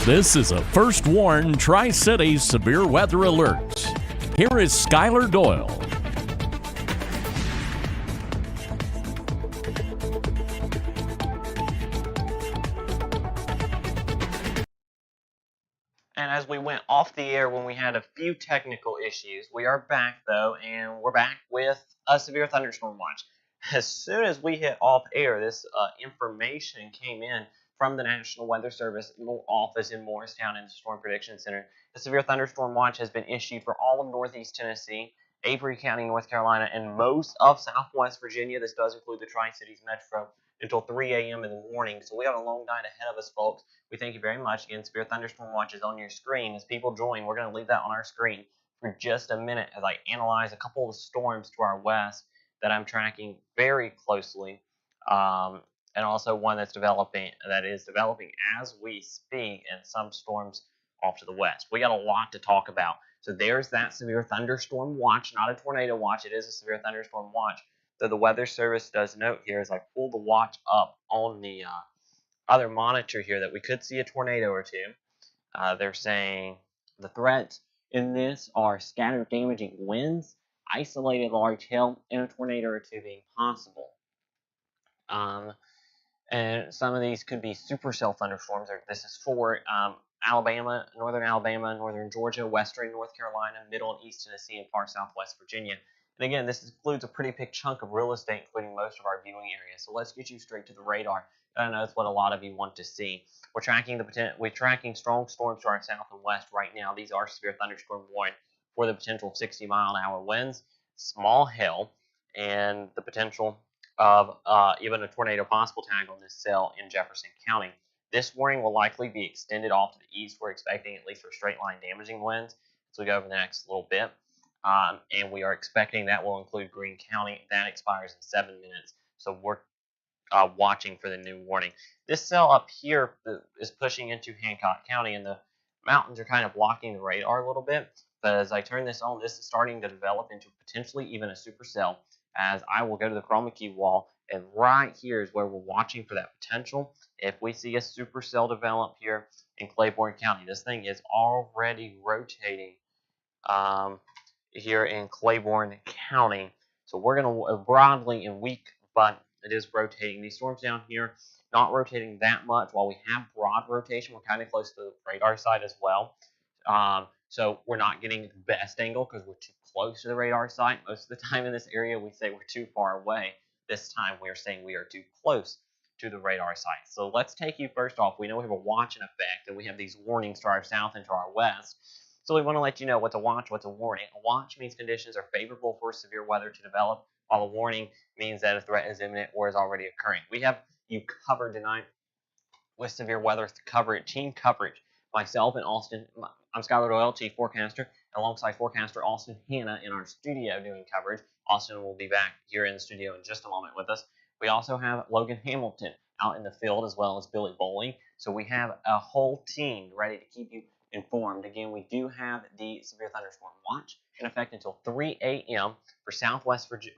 This is a First Warn Tri-Cities Severe Weather Alerts. Here is Skylar Doyle. And as we went off the air when we had a few technical issues, we are back though, and we're back with a severe thunderstorm watch. As soon as we hit off air, this information came in from the National Weather Service office in Morristown and the Storm Prediction Center. The severe thunderstorm watch has been issued for all of Northeast Tennessee, Avery County, North Carolina, and most of Southwest Virginia. This does include the Tri-Cities Metro until 3 a.m. in the morning. So we have a long night ahead of us, folks. We thank you very much. Again, severe thunderstorm watch is on your screen. As people join, we're going to leave that on our screen for just a minute as I analyze a couple of storms to our west that I'm tracking very closely, and also one that is developing as we speak, and some storms off to the west. We got a lot to talk about. So there's that severe thunderstorm watch, not a tornado watch. It is a severe thunderstorm watch. Though the Weather Service does note here as I pull the watch up on the other monitor here that we could see a tornado or two. They're saying the threats in this are scattered damaging winds, isolated large hail, and a tornado or two being possible. And some of these could be supercell thunderstorms. This is for Alabama, northern Georgia, western North Carolina, middle and east Tennessee, and far southwest Virginia. And again, this includes a pretty big chunk of real estate, including most of our viewing area. So let's get you straight to the radar. I know that's what a lot of you want to see. We're tracking strong storms to our south and west right now. These are severe thunderstorm warning for the potential 60-mile-an-hour winds, small hail, and the potential of even a tornado possible tag on this cell in Jefferson County. This warning will likely be extended off to the east. We're expecting at least for straight line damaging winds as we go over the next little bit. And we are expecting that will include Greene County. That expires in 7 minutes. So we're watching for the new warning. This cell up here is pushing into Hancock County, and the mountains are kind of blocking the radar a little bit. But as I turn this on, this is starting to develop into potentially even a supercell, as I will go to the chroma key wall, and right here is where we're watching for that potential. If we see a supercell develop here in Claiborne County, this thing is already rotating here in Claiborne County. So we're going to broadly and weak, but it is rotating. These storms down here not rotating that much. While we have broad rotation, we're kind of close to the radar side as well. So we're not getting the best angle because we're too close to the radar site. Most of the time in this area, we say we're too far away. This time, we're saying we are too close to the radar site. So let's take you first off. We know we have a watch in effect, and we have these warnings to our south and to our west. So we want to let you know what's a watch, what's a warning. A watch means conditions are favorable for severe weather to develop, while a warning means that a threat is imminent or is already occurring. We have you covered tonight with severe weather team coverage. Myself and Austin, I'm Skylar Doyle, Chief Forecaster, alongside forecaster Austin Hanna in our studio doing coverage. Austin will be back here in the studio in just a moment with us. We also have Logan Hamilton out in the field, as well as Billy Bowling. So we have a whole team ready to keep you informed. Again, we do have the severe thunderstorm watch in effect until 3 a.m. for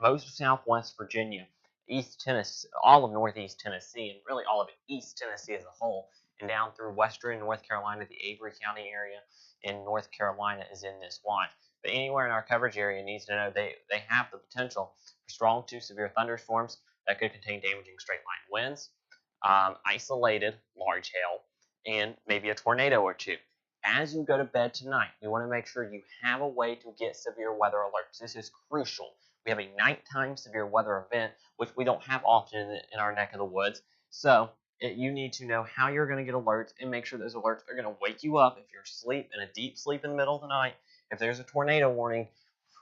most of Southwest Virginia, East Tennessee, all of Northeast Tennessee, and really all of East Tennessee as a whole, and down through western North Carolina, the Avery County area in North Carolina is in this watch. But anywhere in our coverage area needs to know they have the potential for strong to severe thunderstorms that could contain damaging straight line winds, isolated large hail, and maybe a tornado or two. As you go to bed tonight, you want to make sure you have a way to get severe weather alerts. This is crucial. We have a nighttime severe weather event, which we don't have often in our neck of the woods. So you need to know how you're going to get alerts and make sure those alerts are going to wake you up if you're asleep in a deep sleep in the middle of the night. If there's a tornado warning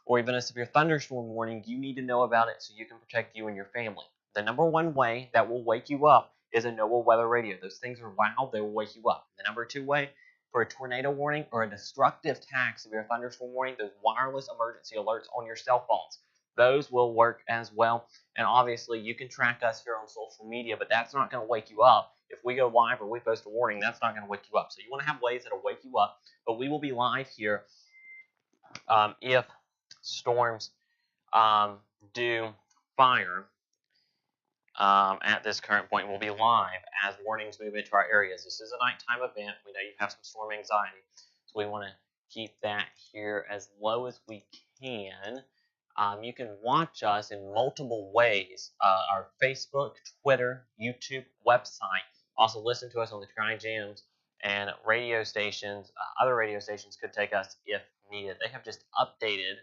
or even a severe thunderstorm warning, you need to know about it so you can protect you and your family. The number one way that will wake you up is a NOAA weather radio. Those things are loud. They will wake you up. The number two way for a tornado warning or a destructive tag severe thunderstorm warning, those wireless emergency alerts on your cell phones. Those will work as well. And obviously, you can track us here on social media, but that's not going to wake you up. If we go live or we post a warning, that's not going to wake you up. So you want to have ways that'll wake you up. But we will be live here if storms do fire at this current point. We'll be live as warnings move into our areas. This is a nighttime event. We know you have some storm anxiety, so we want to keep that here as low as we can. You can watch us in multiple ways, our Facebook, Twitter, YouTube, website. Also listen to us on the Sky Jams and radio stations. Other radio stations could take us if needed. They have just updated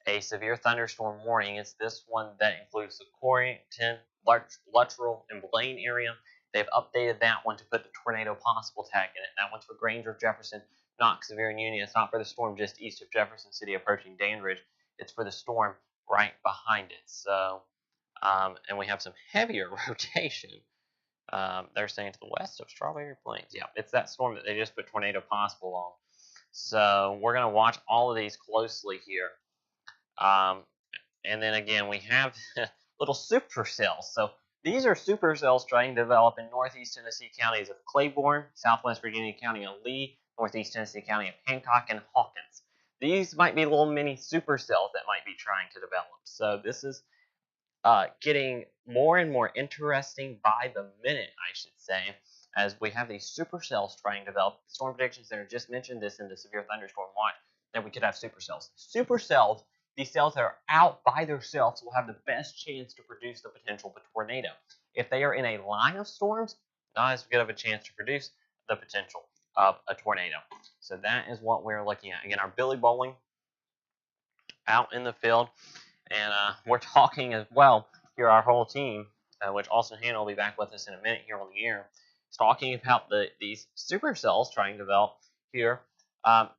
a severe thunderstorm warning. It's this one that includes the Corrington, Luttrell, and Blaine area. They've updated that one to put the tornado possible tag in it. That one's for Granger, Jefferson, Knox, Sevier, and Union. It's not for the storm just east of Jefferson City approaching Dandridge. It's for the storm right behind it. So, and we have some heavier rotation. They're saying to the west of Strawberry Plains. Yeah, it's that storm that they just put tornado possible on. So we're going to watch all of these closely here. And then again, we have little supercells. So these are supercells trying to develop in northeast Tennessee counties of Claiborne, southwest Virginia County of Lee, northeast Tennessee County of Hancock, and Hawkins. These might be little mini supercells that might be trying to develop. So this is getting more and more interesting by the minute, I should say, as we have these supercells trying to develop. Storm Prediction Center just mentioned this in the Severe Thunderstorm Watch, that we could have supercells. Supercells, these cells that are out by themselves, will have the best chance to produce the potential of a tornado. If they are in a line of storms, not as good of a chance to produce the potential of a tornado. So that is what we're looking at. Again, our Billy Bowling out in the field. And we're talking as well here, our whole team, which Austin Hanna will be back with us in a minute here on the air, is talking about these supercells trying to develop here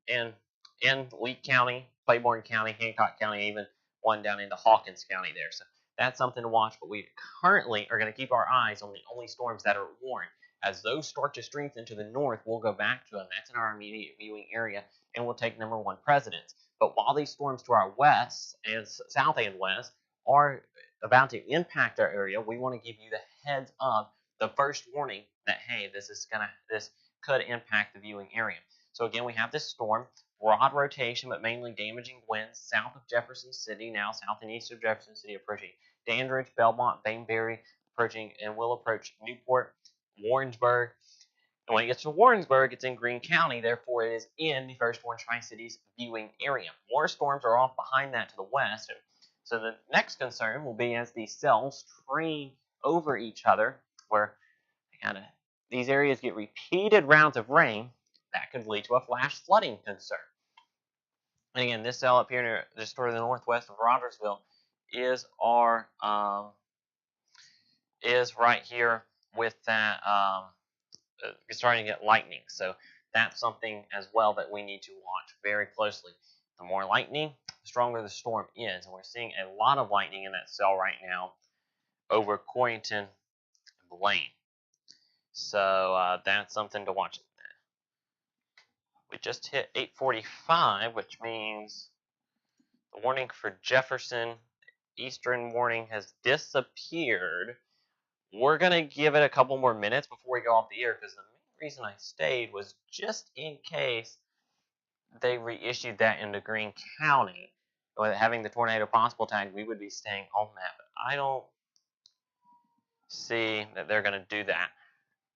in Lee County, Claiborne County, Hancock County, even one down into Hawkins County there. So that's something to watch. But we currently are going to keep our eyes on the only storms that are warned. As those start to strengthen to the north, we'll go back to them. That's in our immediate viewing area, and we'll take number one precedence. But while these storms to our west and south and west are about to impact our area, we want to give you the heads up, the first warning that, hey, this could impact the viewing area. So again, we have this storm, broad rotation, but mainly damaging winds south of Jefferson City, now south and east of Jefferson City, approaching Dandridge, Belmont, Bainbury, approaching, and will approach Newport, Warrensburg. And when it gets to Warrensburg, it's in Greene County, therefore it is in the First Warren Tri-Cities viewing area. More storms are off behind that to the west. So the next concern will be as these cells train over each other, where these areas get repeated rounds of rain, that could lead to a flash flooding concern. And again, this cell up here near just toward the northwest of Rogersville is our is right here with that starting to get lightning. So that's something as well that we need to watch very closely. The more lightning, the stronger the storm is. And we're seeing a lot of lightning in that cell right now over Corrington and Blaine. So that's something to watch. We just hit 8:45, which means the warning for Jefferson, Eastern warning, has disappeared. We're going to give it a couple more minutes before we go off the air, because the main reason I stayed was just in case they reissued that into Greene County. With having the tornado possible tag, we would be staying on that. But I don't see that they're going to do that.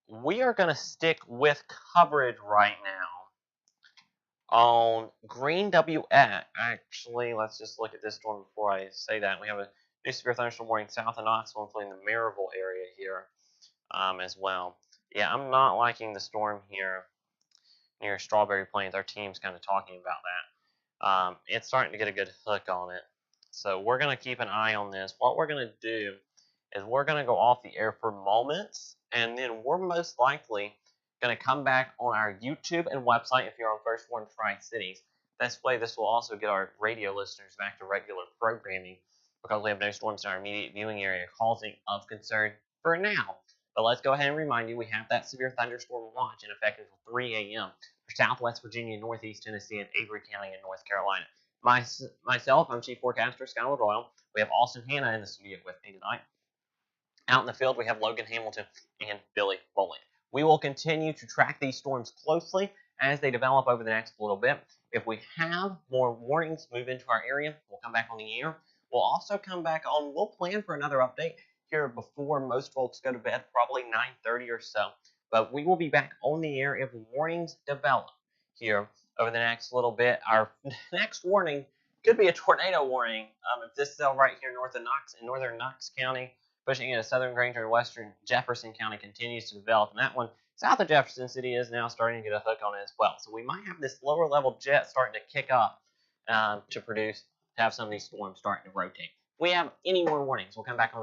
We are going to stick with coverage right now on Green WX. Actually, let's just look at this storm before I say that. We have a new severe thunderstorm warning south of Knoxville, including the Maryville area here as well. Yeah, I'm not liking the storm here near Strawberry Plains. Our team's kind of talking about that. It's starting to get a good hook on it. So we're going to keep an eye on this. What we're going to do is we're going to go off the air for moments, and then we're most likely going to come back on our YouTube and website if you're on First Warren Tri-Cities. This way, this will also get our radio listeners back to regular programming, because we have no storms in our immediate viewing area causing of concern for now. But let's go ahead and remind you, we have that severe thunderstorm watch in effect until 3 a.m. for Southwest Virginia, Northeast Tennessee, and Avery County in North Carolina. Myself, I'm Chief Forecaster Skylar Doyle. We have Austin Hanna in the studio with me tonight. Out in the field, we have Logan Hamilton and Billy Bowling. We will continue to track these storms closely as they develop over the next little bit. If we have more warnings move into our area, we'll come back on the air. We'll also come back on, we'll plan for another update here before most folks go to bed, probably 9:30 or so. But we will be back on the air if warnings develop here over the next little bit. Our next warning could be a tornado warning. If this cell right here north of Knox in northern Knox County, pushing into southern Granger and western Jefferson County, continues to develop, and that one south of Jefferson City is now starting to get a hook on it as well. So we might have this lower level jet starting to kick up to have some of these storms starting to rotate. If we have any more warnings, we'll come back on the